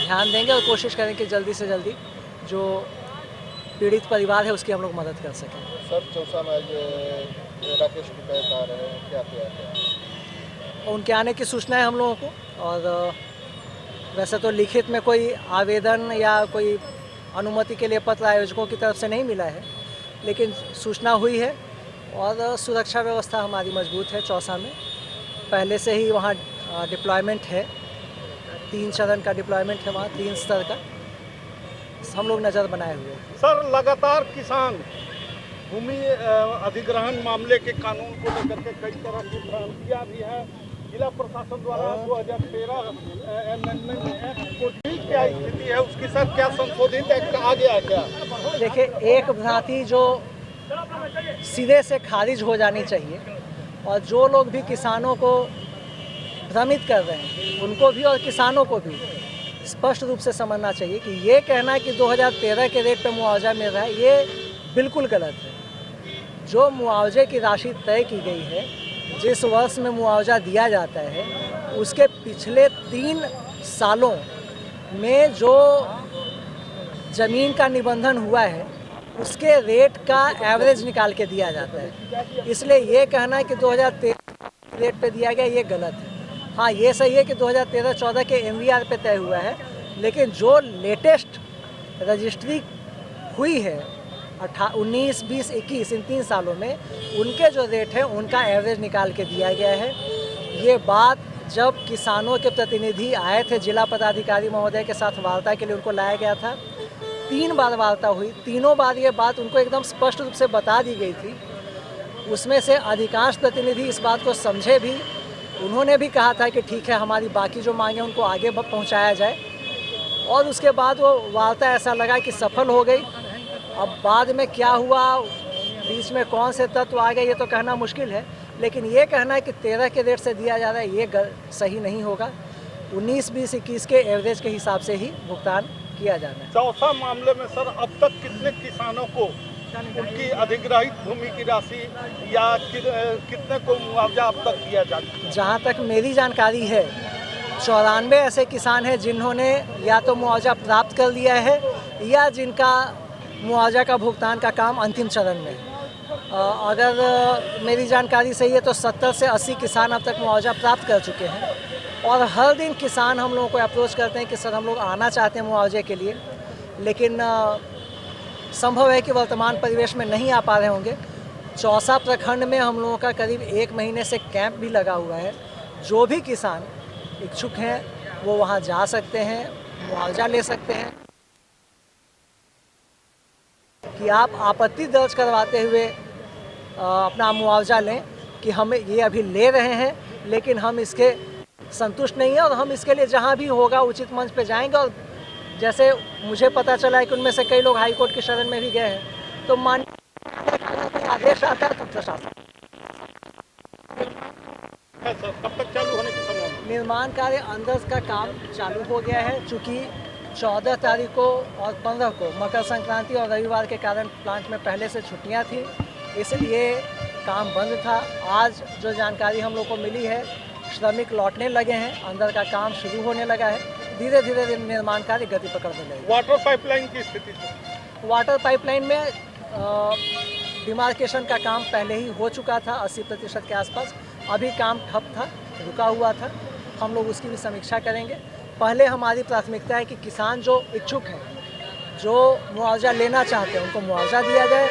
ध्यान देंगे और कोशिश करें कि जल्दी से जल्दी जो पीड़ित परिवार है उसकी हम लोग मदद कर सकें। सर चौसा में राकेश टिकैत आ रहे हैं, क्या उनके आने की सूचना है हम लोगों को, और वैसे तो लिखित में कोई आवेदन या कोई अनुमति के लिए पत्र आयोजकों की तरफ से नहीं मिला है, लेकिन सूचना हुई है और सुरक्षा व्यवस्था हमारी मजबूत है। चौसा में पहले से ही वहाँ डिप्लॉयमेंट है, 3 चरण का डिप्लॉयमेंट है, वहाँ 3 स्तर का हम लोग नज़र बनाए हुए हैं। सर लगातार किसान भूमि अधिग्रहण मामले के कानून को लेकर के कई तरह की भ्रांतियाँ भी है। जिला प्रशासन द्वारा 2013 अमेंडमेंट एक्ट को क्या स्थिति है उसकी, सर क्या संशोधित एक्ट आ गया है क्या? देखिए, एक भ्रांति जो सिरे से खारिज हो जानी चाहिए, और जो लोग भी किसानों को भ्रमित कर रहे हैं उनको भी और किसानों को भी स्पष्ट रूप से समझना चाहिए कि ये कहना कि 2013 के रेट पे मुआवजा मिल रहा है, ये बिल्कुल गलत है। जो मुआवजे की राशि तय की गई है, जिस वर्ष में मुआवजा दिया जाता है, उसके पिछले 3 सालों में जो ज़मीन का निबंधन हुआ है उसके रेट का एवरेज निकाल के दिया जाता है। इसलिए ये कहना कि 2013 रेट पे दिया गया, ये गलत है। हाँ, ये सही है कि 2013-14 के MVR पे तय हुआ है, लेकिन जो लेटेस्ट रजिस्ट्री हुई है 19, 20, 21 इन 3 सालों में, उनके जो रेट है उनका एवरेज निकाल के दिया गया है। ये बात जब किसानों के प्रतिनिधि आए थे जिला पदाधिकारी महोदय के साथ वार्ता के लिए, उनको लाया गया था। 3 बार वार्ता हुई, तीनों बार ये बात उनको एकदम स्पष्ट रूप से बता दी गई थी। उसमें से अधिकांश प्रतिनिधि इस बात को समझे भी, उन्होंने भी कहा था कि ठीक है, हमारी बाकी जो मांगे उनको आगे पहुंचाया जाए, और उसके बाद वो वार्ता ऐसा लगा कि सफल हो गई। अब बाद में क्या हुआ, बीच में कौन से तत्व आ गए, ये तो कहना मुश्किल है, लेकिन ये कहना है कि 13 के रेट से दिया जा रहा है, ये सही नहीं होगा। 19, 20, 21 के एवरेज के हिसाब से ही भुगतान किया जाना है। चौसा मामले में सर अब तक कितने किसानों को उनकी अधिग्रहित भूमि की राशि या कितने को मुआवजा अब तक दिया जा चुका है? जहाँ तक मेरी जानकारी है, 94 ऐसे किसान हैं जिन्होंने या तो मुआवजा प्राप्त कर लिया है या जिनका मुआवजा का भुगतान का काम अंतिम चरण में है। अगर मेरी जानकारी सही है तो 70 से 80 किसान अब तक मुआवजा प्राप्त कर चुके हैं, और हर दिन किसान हम लोगों को अप्रोच करते हैं कि सर हम लोग आना चाहते हैं मुआवजे के लिए, लेकिन संभव है कि वर्तमान परिवेश में नहीं आ पा रहे होंगे। चौसा प्रखंड में हम लोगों का करीब 1 महीने से कैंप भी लगा हुआ है। जो भी किसान इच्छुक हैं वो वहां जा सकते हैं, मुआवजा ले सकते हैं। कि आप आपत्ति दर्ज करवाते हुए अपना मुआवजा लें कि हम ये अभी ले रहे हैं, लेकिन हम इसके संतुष्ट नहीं हैं और हम इसके लिए जहां भी होगा उचित मंच पे जाएंगे। और जैसे मुझे पता चला है कि उनमें से कई लोग हाई कोर्ट की शरण में भी गए हैं, तो माननीय आदेश आता है तो प्रशासन। कब तक चालू होने की संभावना? निर्माण कार्य अंदर का काम चालू हो गया है। चूँकि 14 तारीख को और 15 को मकर संक्रांति और रविवार के कारण प्लांट में पहले से छुट्टियां थी, इसलिए काम बंद था। आज जो जानकारी हम लोग को मिली है, श्रमिक लौटने लगे हैं, अंदर का काम शुरू होने लगा है। धीरे धीरे निर्माण कार्य गति पकड़ने लगेगा। वाटर पाइपलाइन की स्थिति? वाटर पाइपलाइन में डिमार्केशन का काम पहले ही हो चुका था 80% के आसपास। अभी काम ठप था, रुका हुआ था। हम लोग उसकी भी समीक्षा करेंगे। पहले हमारी प्राथमिकता है कि किसान जो इच्छुक हैं, जो मुआवजा लेना चाहते हैं, उनको मुआवजा दिया जाए।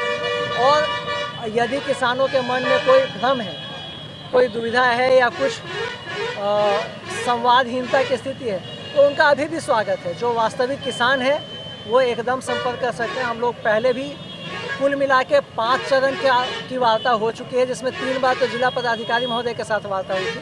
और यदि किसानों के मन में कोई भ्रम है, कोई दुविधा है या कुछ संवादहीनता की स्थिति है, तो उनका अभी भी स्वागत है। जो वास्तविक किसान है वो एकदम संपर्क कर सकते हैं। हम लोग पहले भी कुल मिला के 5 चरण की वार्ता हो चुकी है, जिसमें 3 बार तो जिला पदाधिकारी महोदय के साथ वार्ता हुई थी।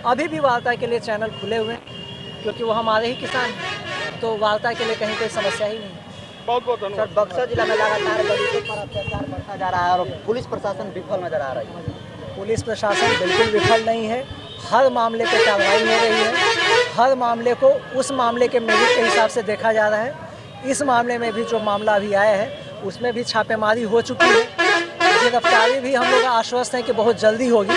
अभी भी वार्ता के लिए चैनल खुले हुए हैं, क्योंकि वो हमारे ही किसान हैं, तो वार्ता के लिए कहीं कोई समस्या ही नहीं है। बहुत बहुत धन्यवाद। सर, बक्सर जिला में लगातार दलितों पर अत्याचार बढ़ता जा रहा है और पुलिस प्रशासन विफल नजर आ रही है। पुलिस प्रशासन बिल्कुल विफल नहीं है। हर मामले पे कार्रवाई हो रही है। हर मामले को उस मामले के मेरिट के हिसाब से देखा जा रहा है। इस मामले में भी जो मामला अभी आया है उसमें भी छापेमारी हो चुकी है। गिरफ्तारी भी हम लोग आश्वस्त हैं कि बहुत जल्दी होगी।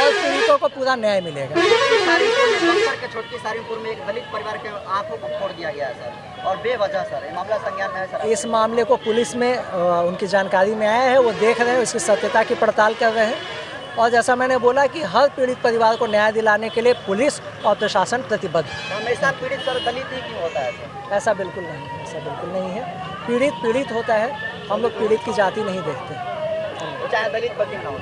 हर पीड़ितों को पूरा न्याय मिलेगा। बक्सर के छोटकी सारिमपुर में एक दलित परिवार के आंखों को फोड़ दिया गया है सर, और बेवजह सर। ये मामला संज्ञान में है सर। इस मामले को पुलिस में उनकी जानकारी में आया है, वो देख रहे हैं, इसकी सत्यता की पड़ताल कर रहे हैं। और जैसा मैंने बोला कि हर पीड़ित परिवार को न्याय दिलाने के लिए पुलिस और प्रशासन प्रतिबद्ध। हमेशा पीड़ित सर दलित ही क्यों होता है सर? ऐसा बिल्कुल नहीं है, ऐसा बिल्कुल नहीं है। पीड़ित होता है, हम लोग पीड़ित की जाति नहीं देखते। चाहे दलित बच्चे ना हो।